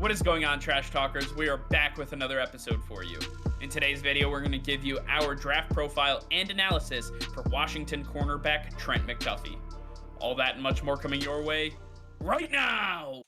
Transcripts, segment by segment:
What is going on, Trash Talkers? We are back with another episode for you. In today's video, we're going to give you our draft profile and analysis for Washington cornerback Trent McDuffie. All that and much more coming your way right now!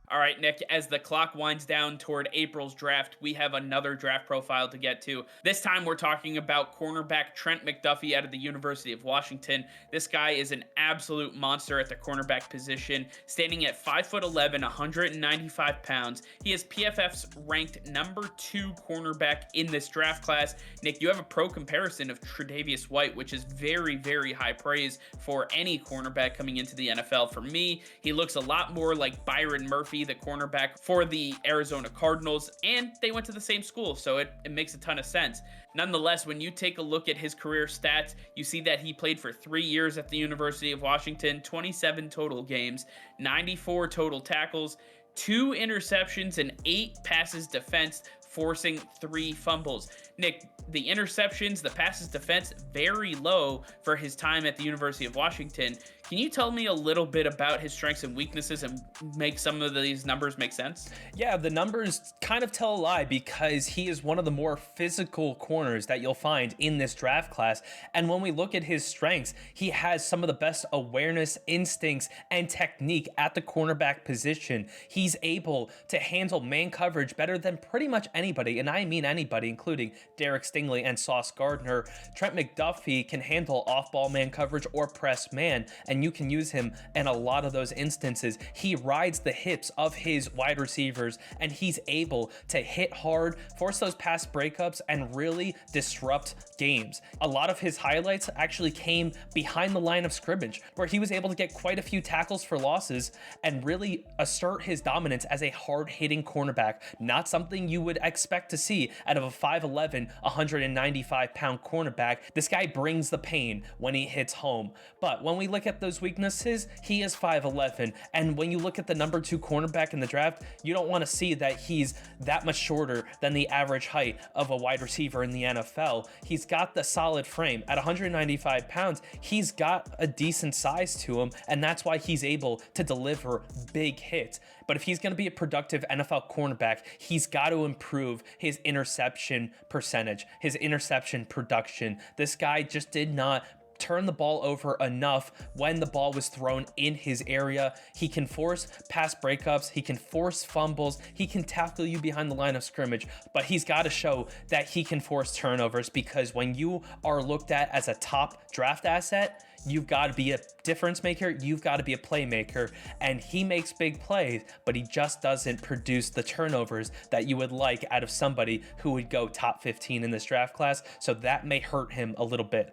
All right, Nick, as the clock winds down toward April's draft, we have another draft profile to get to. This time we're talking about cornerback Trent McDuffie out of the University of Washington. This guy is an absolute monster at the cornerback position, standing at 5'11", 195 pounds. He is PFF's ranked number 2 cornerback in this draft class. Nick, you have a pro comparison of Tre'Davious White, which is very, very high praise for any cornerback coming into the NFL. For me, he looks a lot more like Byron Murphy, the cornerback for the Arizona Cardinals, and they went to the same school, so it makes a ton of sense. Nonetheless, when you take a look at his career stats, you see that he played for 3 years at the University of Washington, 27 total games, 94 total tackles, 2 interceptions, and 8 passes defensed, forcing 3 fumbles. Nick, the interceptions, the passes defense, very low for his time at the University of Washington. Can you tell me a little bit about his strengths and weaknesses and make some of these numbers make sense? Yeah, the numbers kind of tell a lie because he is one of the more physical corners that you'll find in this draft class. And when we look at his strengths, he has some of the best awareness, instincts, and technique at the cornerback position. He's able to handle man coverage better than pretty much anybody, and I mean anybody, including Derek Stingley and Sauce Gardner. Trent McDuffie can handle off-ball man coverage or press man, and you can use him in a lot of those instances. He rides the hips of his wide receivers, and he's able to hit hard, force those pass breakups, and really disrupt games. A lot of his highlights actually came behind the line of scrimmage, where he was able to get quite a few tackles for losses and really assert his dominance as a hard-hitting cornerback. Not something you would expect to see out of a 5'11", 195-pound cornerback. This guy brings the pain when he hits home. But when we look at those weaknesses, he is 5'11", and when you look at the number 2 cornerback in the draft, you don't want to see that he's that much shorter than the average height of a wide receiver in the NFL. He's got the solid frame. At 195 pounds, he's got a decent size to him, and that's why he's able to deliver big hits. But if he's going to be a productive NFL cornerback, he's got to improve his interception percentage, his interception production. This guy just did not turn the ball over enough when the ball was thrown in his area. He can force pass breakups, he can force fumbles, he can tackle you behind the line of scrimmage, but he's got to show that he can force turnovers, because when you are looked at as a top draft asset, you've got to be a difference maker, you've got to be a playmaker, and he makes big plays, but he just doesn't produce the turnovers that you would like out of somebody who would go top 15 in this draft class, so that may hurt him a little bit.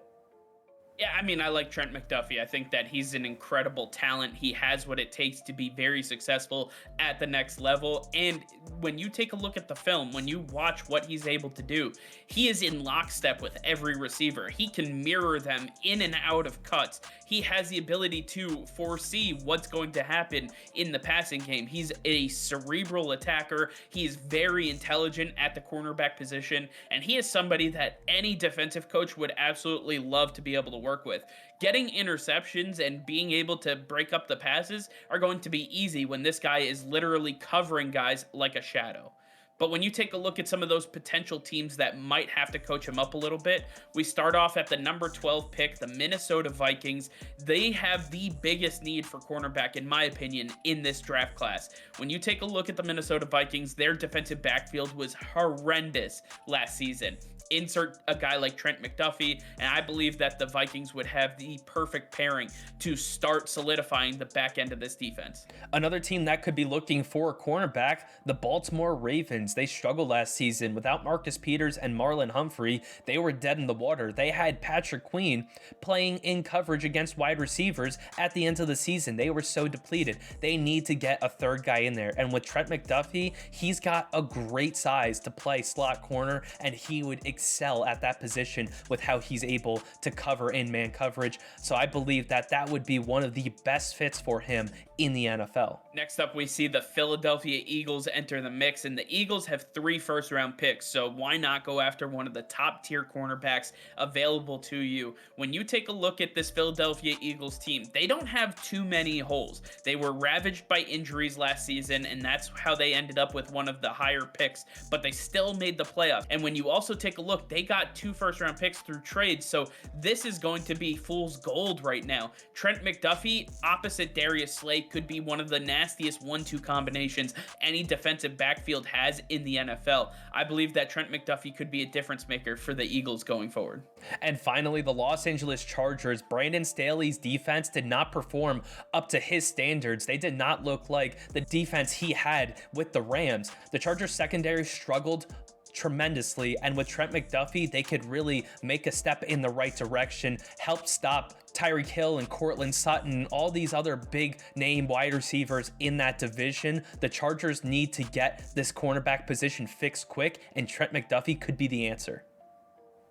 Yeah, I mean, I like Trent McDuffie. I think that he's an incredible talent. He has what it takes to be very successful at the next level. And when you take a look at the film, when you watch what he's able to do, he is in lockstep with every receiver. He can mirror them in and out of cuts. He has the ability to foresee what's going to happen in the passing game. He's a cerebral attacker. He's very intelligent at the cornerback position, and he is somebody that any defensive coach would absolutely love to be able to work with. Getting interceptions and being able to break up the passes are going to be easy when this guy is literally covering guys like a shadow. But when you take a look at some of those potential teams that might have to coach him up a little bit, we start off at the number 12 pick, the Minnesota Vikings. They have the biggest need for cornerback, in my opinion, in this draft class. When you take a look at the Minnesota Vikings, their defensive backfield was horrendous last season. Insert a guy like Trent McDuffie, and I believe that the Vikings would have the perfect pairing to start solidifying the back end of this defense. Another team that could be looking for a cornerback, the Baltimore Ravens. They struggled last season. Without Marcus Peters and Marlon Humphrey, they were dead in the water. They had Patrick Queen playing in coverage against wide receivers at the end of the season. They were so depleted. They need to get a third guy in there. And with Trent McDuffie, he's got a great size to play slot corner, and he would excel at that position with how he's able to cover in man coverage. So I believe that that would be one of the best fits for him in the NFL. Next up, we see the Philadelphia Eagles enter the mix, and the Eagles have 3 first-round picks, so why not go after one of the top-tier cornerbacks available to you? When you take a look at this Philadelphia Eagles team, they don't have too many holes. They were ravaged by injuries last season, and that's how they ended up with one of the higher picks, but they still made the playoffs. And when you also take a look, they got 2 first-round picks through trades, so this is going to be fool's gold right now. Trent McDuffie opposite Darius Slay could be one of the nastiest 1-2 combinations any defensive backfield has in the NFL. I believe that Trent McDuffie could be a difference maker for the Eagles going forward. And finally, the Los Angeles Chargers. Brandon Staley's defense did not perform up to his standards. They did not look like the defense he had with the Rams. The Chargers secondary struggled tremendously, and with Trent McDuffie, they could really make a step in the right direction, help stop Tyreek Hill and Courtland Sutton, all these other big name wide receivers in that division. The Chargers need to get this cornerback position fixed quick, and Trent McDuffie could be the answer.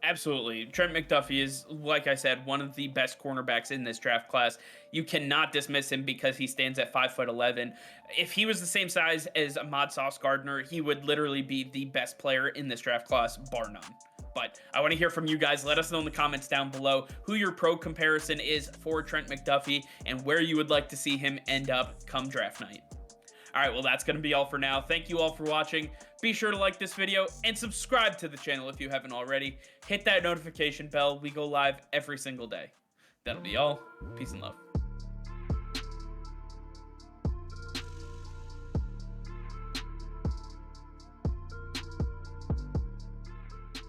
Absolutely. Trent McDuffie is, like I said, one of the best cornerbacks in this draft class. You cannot dismiss him because he stands at 5'11". If he was the same size as Ahmad Sauce Gardner, he would literally be the best player in this draft class, bar none. But I want to hear from you guys. Let us know in the comments down below who your pro comparison is for Trent McDuffie and where you would like to see him end up come draft night. All right, well, that's going to be all for now. Thank you all for watching. Be sure to like this video and subscribe to the channel if you haven't already. Hit that notification bell. We go live every single day. That'll be all. Peace and love.